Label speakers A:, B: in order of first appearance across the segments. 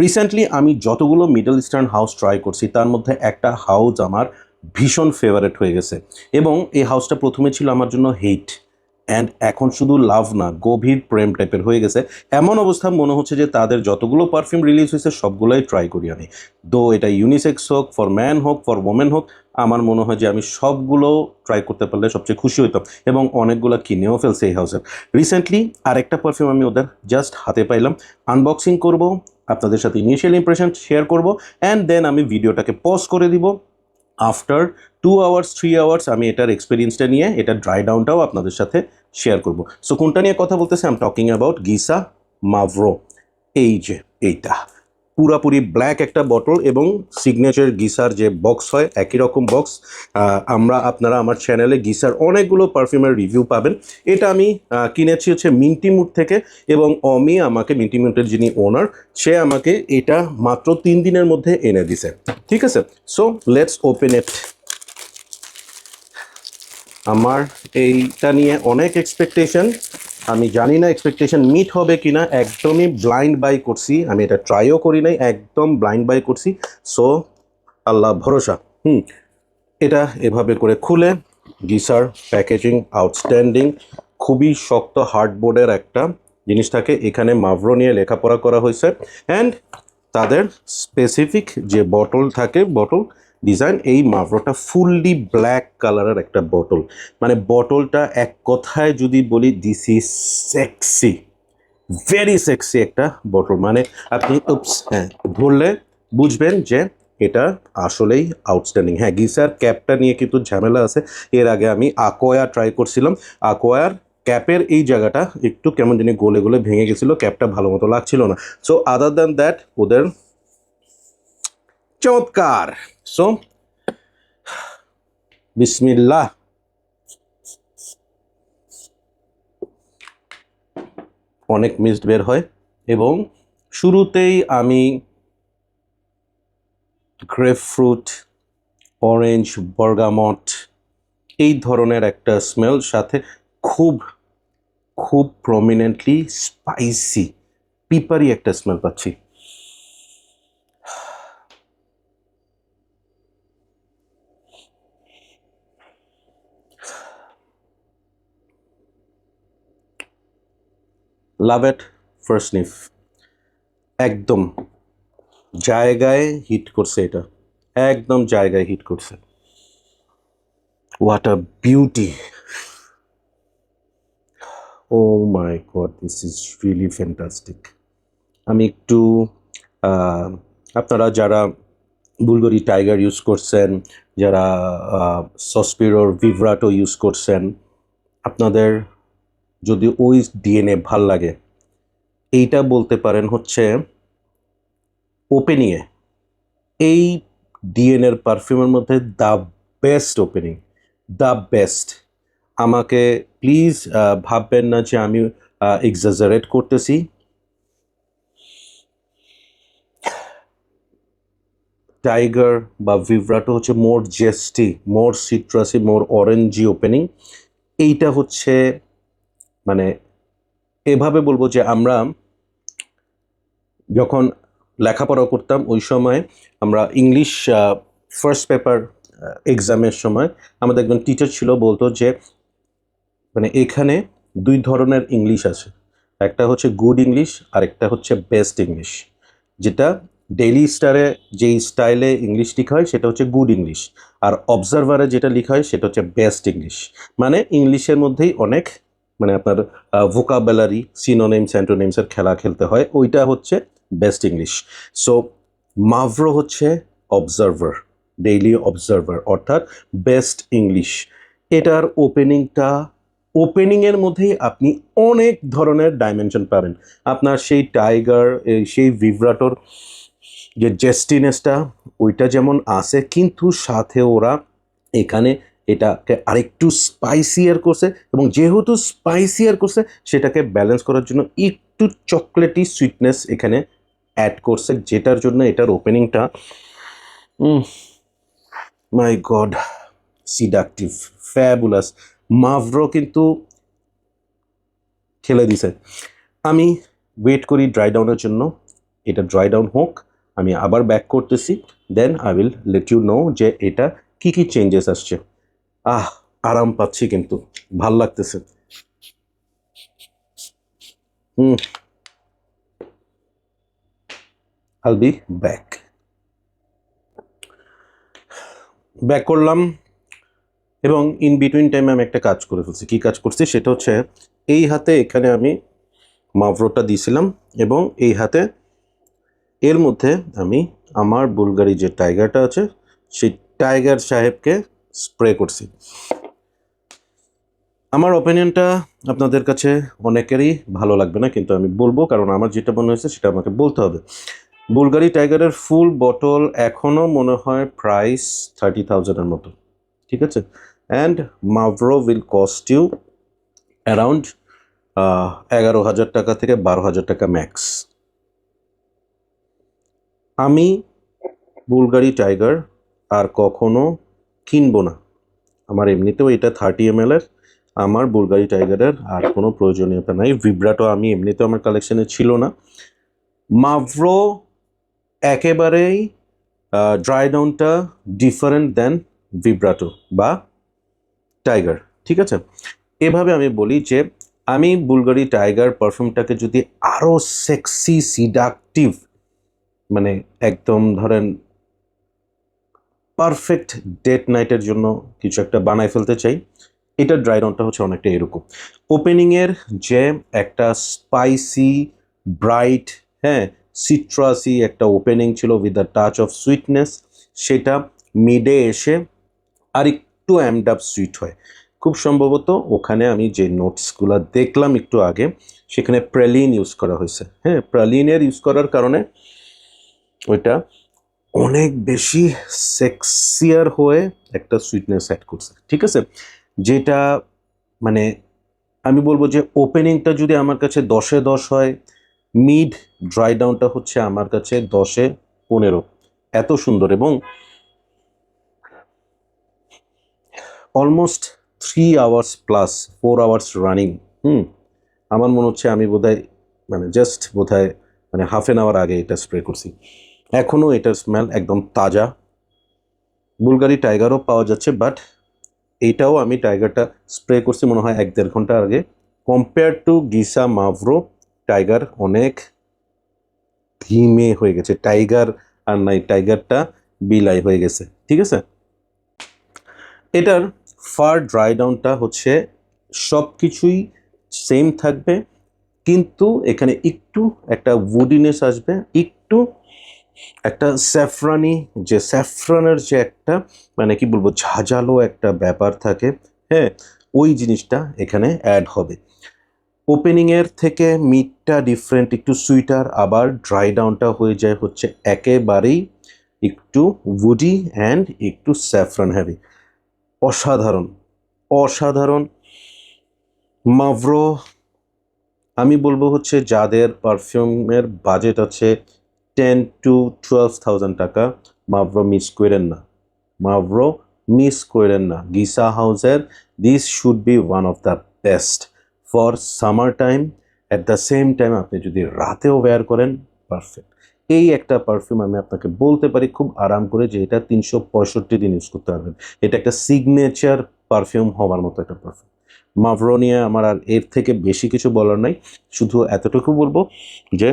A: Recently আমি যতগুলো middle eastern house try করছি তার মধ্যে একটা হাউস আমার ভীষণ ফেভারেট হয়ে গেছে এবং এই হাউসটা প্রথমে ছিল আমার জন্য হেট অ্যান্ড এখন শুধু লাভ না গভীর প্রেম টাইপের হয়ে গেছে। এমন অবস্থা মনে হচ্ছে যে তাদের যতগুলো পারফিউম রিলিজ হয়েছে সবগুলোই ট্রাই করি আমি। দো এটা ইউনিসেক্স হোক, ফর ম্যান হোক, ফর ওমেন হোক, আমার মনে হয় যে আমি সবগুলো ট্রাই করতে পারলে সবচেয়ে খুশি হইতাম এবং অনেকগুলো কিনেও ফেলছে এই হাউসের। রিসেন্টলি আরেকটা পারফিউম আমি ওদের জাস্ট হাতে পাইলাম, আনবক্সিং করব, আপনাদের সাথে ইনিশিয়াল ইমপ্রেশন শেয়ার করব অ্যান্ড দেন আমি ভিডিওটাকে পজ করে দিব। আফটার 2 আওয়ার্স 3 আওয়ার্স আমি এটার এক্সপিরিয়েন্সটা নিয়ে এটার ড্রাই ডাউনটাও আপনাদের সাথে শেয়ার করব। সো কোনটা নিয়ে কথা বলতেছি? I am talking about Gisa Mavro. এই যে এইটা পুরাপুরি ব্ল্যাক একটা বটল এবং সিগনেচার গিসার যে বক্স হয় একই রকম বক্স। আপনারা আমার চ্যানেলে গিসার অনেকগুলো পারফিউমের রিভিউ পাবেন। এটা আমি কিনেছি হচ্ছে মিন্টিমুড থেকে এবং অমি আমাকে, মিন্টিমুডের যিনি ওনার, সে আমাকে এটা মাত্র 3 দিনের মধ্যে এনে দিছে। ঠিক আছে, সো লেটস ওপেন ইট। আমার এইটা নিয়ে অনেক এক্সপেকটেশন, আমি জানি না এক্সপেকটেশন মিট হবে কিনা। একদমই ব্লাইন্ড বাই করছি, আমি এটা ট্রাইও করি নাই, একদম ব্লাইন্ড বাই করছি। সো আল্লাহ ভরসা। এটা এভাবে করে খুলে, গিসার প্যাকেজিং আউটস্ট্যান্ডিং, খুবই শক্ত হার্ডবোর্ডের একটা জিনিস থাকে। এখানে মাভরো নিয়ে লেখাপড়া করা হয়েছে অ্যান্ড তাদের স্পেসিফিক যে বটল থাকে, বটল ডিজাইন, এই মাভরোটা ফুললি ব্ল্যাক কালারের একটা বটল। মানে বটলটা এক কথায় যদি বলি, this is sexy, very sexy একটা বটল। মানে আপনি ধরলে বুঝবেন যে এটা আসলেই আউটস্ট্যান্ডিং। হ্যাঁ, গিসার ক্যাপটা নিয়ে কিন্তু ঝামেলা আছে। এর আগে আমি আকোয়া ট্রাই করছিলাম, আকোয়ার ক্যাপের এই জায়গাটা একটু কেমন জানি গলে গলে ভেঙে গেছিলো, ক্যাপটা ভালো মতো লাগছিল না। সো আদার দ্যান দ্যাট ওদের চমৎকার। সো বিসমিল্লাহ। অনেক মিস্ট বের হয় এবং শুরুতেই আমি গ্রেপফ্রুট, অরেঞ্জ, বর্গামট এই ধরনের একটা স্মেল, সাথে খুব খুব প্রমিনেন্টলি স্পাইসি পিপারি একটা স্মেল পাচ্ছি। লাভ এট ফার্স্ট স্নিফ, একদম জায়গায় হিট করছে, এটা একদম জায়গায় হিট করছে। What a beauty! Oh my God, this is really fantastic. আমি একটু আপনারা যারা বুলগরি টাইগার ইউজ করছেন, যারা সসপিরোর ভিভরাটো ইউজ করছেন, আপনাদের যদি ওই ডিএনএ ভাল লাগে, এইটা বলতে পারেন হচ্ছে ওপেনিংয়ে এই ডিএনএর পারফিউমের মধ্যে the best opening, the best. আমাকে প্লিজ ভাববেন না যে আমি এক্সাজারেট করতেছি। টাইগার বা ভিভরাটো হচ্ছে মোর জেস্টি, মোর সিট্রাসি, মোর অরেঞ্জি ওপেনিং। এইটা হচ্ছে মানে এভাবে বলবো যে আমরা যখন লেখাপড়া করতাম ওই সময় আমরা ইংলিশ ফার্স্ট পেপার এক্সামের সময় আমাদের একজন টিচার ছিল, বলতো যে মানে এখানে 2 ধরনের ইংলিশ আছে, একটা হচ্ছে গুড ইংলিশ আর একটা হচ্ছে বেস্ট ইংলিশ। যেটা ডেইলি স্টারে যেই স্টাইলে ইংলিশ লেখা হয় সেটা হচ্ছে গুড ইংলিশ, আর অবজারভারে যেটা লেখা হয় সেটা হচ্ছে বেস্ট ইংলিশ। মানে ইংলিশের মধ্যেই অনেক মানে আপনার ভোকাবুলারি, সিনোনিমস, অ্যান্টোনিমসের খেলা খেলতে হয়, ওইটা হচ্ছে বেস্ট ইংলিশ। সো মাভরো হচ্ছে অবজারভার, ডেইলি অবজারভার, অর্থাৎ বেস্ট ইংলিশ। এটার ওপেনিংয়ের মধ্যেই আপনি অনেক ধরনের ডাইমেনশন পাবেন। আপনার সেই টাইগার, সেই ভিভরাটোর যে জেস্টিনেসটা ওইটা যেমন আছে, কিন্তু সাথে ওরা এখানে এটাকে আরেকটু স্পাইসিয়ার করছে এবং যেহেতু স্পাইসিয়ার করছে সেটাকে ব্যালেন্স করার জন্য একটু চকলেটি সুইটনেস এখানে অ্যাড করছে, যেটার জন্য এটার ওপেনিংটা মাই গড সিডাকটিভ, ফ্যাবুলাস। মাভরো কিন্তু খেলে দিছে। আমি ওয়েট করি ড্রাই ডাউনের জন্য, এটা ড্রাই ডাউন হোক, আমি আবার ব্যাক করতেছি, then I will let you know যে এটা কি কি চেঞ্জেস আসছে। আরাম পাচ্ছি, কিন্তু ভাল লাগতেছে। I'll be back. ব্যাক করলাম, এবং ইন বিটুইন টাইমে আমি একটা কাজ করে ফেলছি। কি কাজ করছি সেটা হচ্ছে, এই হাতে এখানে আমি মাভরোটা দিয়েছিলাম, এবং এই হাতে এর মধ্যে আমি আমার বুলগারি যে টাইগারটা আছে সেই টাইগার সাহেবকে স্প্রে করছি। আমার ওপিনিয়নটা আপনাদের কাছে অনেকেরই ভালো লাগবে না, কিন্তু আমি বলবো, কারণ আমার যেটা মনে হয়েছে সেটা আমাকে বলতে হবে। বুলগারি টাইগারের ফুল বটল এখনও মনে হয় প্রাইস 30,000-এর মতো, ঠিক আছে? And Mavro will cost you around 11,000 টাকা থেকে 12,000 টাকা ম্যাক্স। আমি বুলগারি টাইগার আর কখনো কিনবো না। আমার এমনিতেও এটা 30 ml এর, আমার বুলগারি টাইগারের আর কোনো প্রয়োজনীয়তা নাই। ভিব্রাটো আমি এমনিতেও আমার কালেকশনে ছিল না। মাভরো একেবারেই ড্রাই ডাউনটা ডিফারেন্ট দেন ভিব্রাটো বা টাইগার, ঠিক আছে? এভাবে আমি বলি যে আমি বুলগারি টাইগার পারফিউমটাকে যদি আরও সেক্সি সিডাকটিভ, মানে একদম ধরেন পারফেক্ট ডেট নাইটের জন্য কিছু একটা বানায় ফেলতে চাই, এটার ড্রাই ডাউনটা হচ্ছে অনেকটা এরকম। ওপেনিংয়ের যে একটা স্পাইসি ব্রাইট, সিট্রাসি একটা ওপেনিং ছিল with the touch of sweetness, সেটা মিডে এসে আর একটু অ্যামড আপ সুইট হয়। খুব সম্ভবত ওখানে আমি যে নোটসগুলো দেখলাম একটু আগে, সেখানে প্রালিন ইউজ করা হয়েছে। প্রালিনের ইউজ করার কারণে ওইটা অনেক বেশি সেক্সিয়ার হয়ে একটা সুইটনেস অ্যাড করছে, ঠিক আছে? যেটা মানে আমি বলবো যে ওপেনিংটা যদি আমার কাছে 10-এ 10 হয়, মিড ড্রাই ডাউনটা হচ্ছে আমার কাছে 10-এ 15। এত সুন্দর, এবং almost 3 hours plus 4 hours running. আমার মনে হচ্ছে আমি বোধহয় জাস্ট হাফ অ্যান আওয়ার আগে এটা স্প্রে করছি। এখনও এটার স্মেল একদম তাজা। বুলগারি টাইগারও পাওয়া যাচ্ছে, বাট এইটাও আমি টাইগারটা স্প্রে করছি মনে হয় 1-1.5 ঘন্টা আগে। কম্পেয়ার টু গিসা মাভরো, টাইগার অনেক ধীমে হয়ে গেছে। টাইগার আর নাই, টাইগারটা বিলাই হয়ে গেছে, ঠিক আছে? এটার ফার ড্রাই ডাউনটা হচ্ছে সব কিছুই সেম থাকবে, কিন্তু এখানে একটু একটা উডিনেস আসবে, একটু একটা স্যাফরানের যে একটা কি বলবো ঝাঁঝালো একটা ব্যাপার থাকে, ওই জিনিসটা এখানে অ্যাড হবে। ওপেনিংয়ের থেকে মিডটা ডিফারেন্ট, একটু সুইটার, আবার ড্রাই ডাউনটা হয়ে যায় হচ্ছে একেবারেই একটু উডি অ্যান্ড একটু স্যাফরান হ্যাভি। অসাধারণ অসাধারণ মাভরো। আমি বলবো হচ্ছে যাদের পারফিউমের বাজেট আছে 10,000-12,000 টাকা, মাভরো মিস করেন না, মাভরো মিস করেন না। গিসা হাউসের this should be one of the best for summer time. At the same time আপনি যদি রাতেও ওয়্যার করেন, পারফেক্ট। এই একটা পারফিউম আমি আপনাকে বলতে পারি খুব আরাম করে যে এটা 365 দিন ইউজ করতে পারবেন। এটা একটা সিগনেচার পারফিউম হওয়ার মতো একটা পারফিউম। মাভরো নিয়ে আমার আর এর থেকে বেশি কিছু বলার নাই, শুধু এতটুকু বলবো যে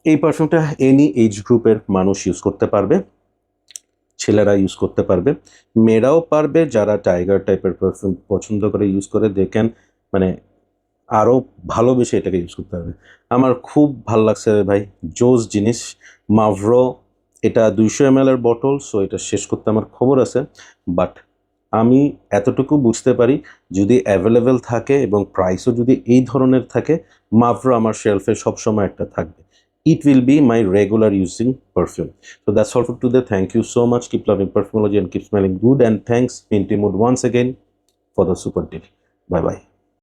A: এই পারফিউমটা এনি এজ গ্রুপের মানুষ ইউজ করতে পারবে। ছেলেরা ইউজ করতে পারবে, মেয়েরাও পারবে। যারা টাইগার টাইপের পারফিউম পছন্দ করে ইউজ করে, দেখেন আরও ভালোবেসে এটাকে ইউজ করতে পারবে। আমার খুব ভালো লাগছে ভাই, জোস জিনিস। মাভরো এটা 200 ml এর বটল, সো এটা শেষ করতে আমার খবর আছে, বাট আমি এতটুকু বুঝতে পারি যদি অ্যাভেলেবেল থাকে এবং প্রাইসও যদি এই ধরনের থাকে, মাভরো আমার শেলফে সবসময় একটা থাকবে। It will be my regular using perfume. So that's all for today. Thank you so much. Keep loving perfumology and keep smelling good. And thanks Minty Mood once again for the super deal. Bye bye.